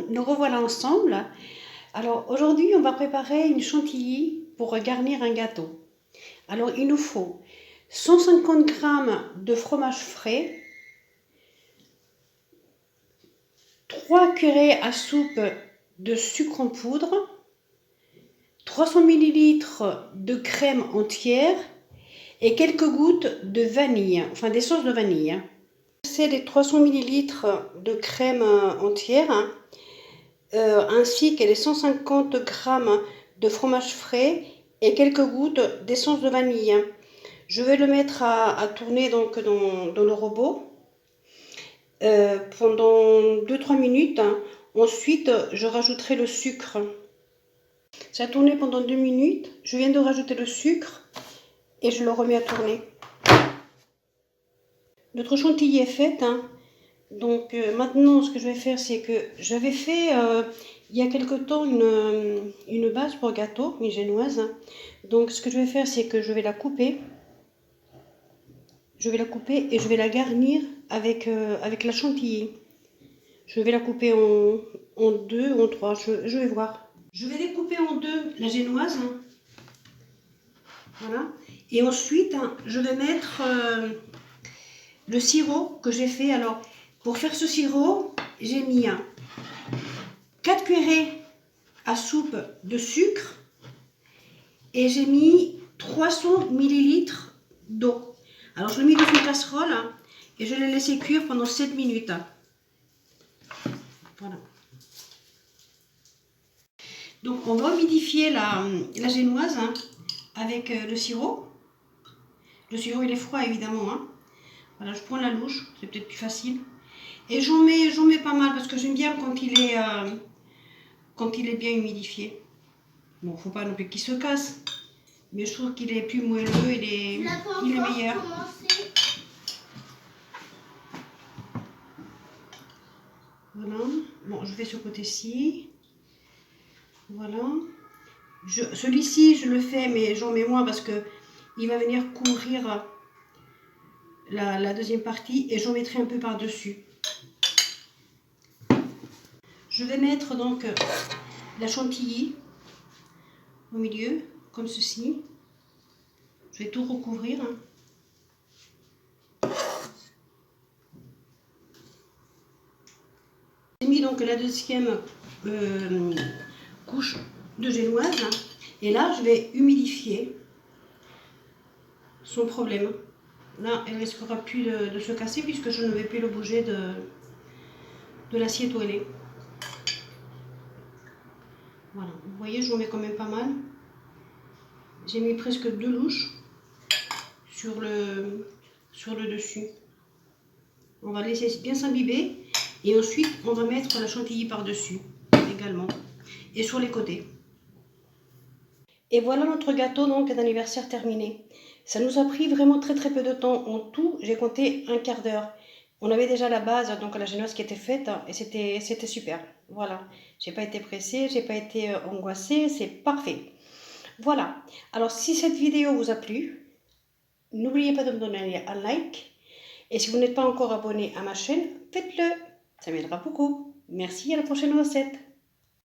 nous revoilà ensemble. Alors aujourd'hui, on va préparer une chantilly pour garnir un gâteau. Alors il nous faut 150 g de fromage frais, 3 cuillerées à soupe de sucre en poudre, 300 ml de crème entière et quelques gouttes de vanille, enfin d'essence de vanille. C'est les 300 ml de crème entière, ainsi que les 150 g de fromage frais et quelques gouttes d'essence de vanille. Je vais le mettre à tourner donc dans le robot pendant 2-3 minutes. Ensuite, je rajouterai le sucre. Ça a tourné pendant 2 minutes. Je viens de rajouter le sucre et je le remets à tourner. Notre chantilly est faite. Donc maintenant, ce que je vais faire, c'est que j'avais fait il y a quelque temps une base pour gâteau, une génoise. Donc ce que je vais faire, c'est que je vais la couper. Je vais la couper et je vais la garnir avec la chantilly. Je vais la couper en deux, en trois, je vais voir. Je vais découper en deux la génoise. Voilà. Et ensuite, je vais mettre le sirop que j'ai fait. Alors, pour faire ce sirop, j'ai mis 4 cuillerées à soupe de sucre et j'ai mis 300 ml d'eau. Alors, je l'ai mis dans une casserole et je l'ai laissé cuire pendant 7 minutes. Voilà. Donc, on va humidifier la génoise avec le sirop. Le sirop, il est froid, évidemment. Voilà, je prends la louche, c'est peut-être plus facile. Et j'en mets pas mal parce que j'aime bien quand il est bien humidifié. Bon, faut pas non plus qu'il se casse. Mais je trouve qu'il est plus moelleux, il est meilleur. Voilà. Bon, je fais ce côté-ci. Voilà. Celui-ci, je le fais, mais j'en mets moins parce que il va venir couvrir la deuxième partie et j'en mettrai un peu par-dessus. Je vais mettre donc la chantilly au milieu, comme ceci. Je vais tout recouvrir. J'ai mis donc la deuxième couche de génoise. Et là, je vais humidifier sans problème. Là, elle ne risquera plus de se casser puisque je ne vais plus le bouger de l'assiette où elle est. Voilà, vous voyez, j'en mets quand même pas mal. J'ai mis presque 2 louches sur le dessus. On va laisser bien s'imbiber et ensuite on va mettre la chantilly par-dessus également et sur les côtés. Et voilà notre gâteau donc d'anniversaire terminé. Ça nous a pris vraiment très peu de temps. En tout, j'ai compté un quart d'heure. On avait déjà la base, donc la génoise qui était faite et c'était super. Voilà, j'ai pas été pressée, j'ai pas été angoissée, c'est parfait. Voilà, alors si cette vidéo vous a plu, n'oubliez pas de me donner un like. Et si vous n'êtes pas encore abonné à ma chaîne, faites-le, ça m'aidera beaucoup. Merci, à la prochaine recette.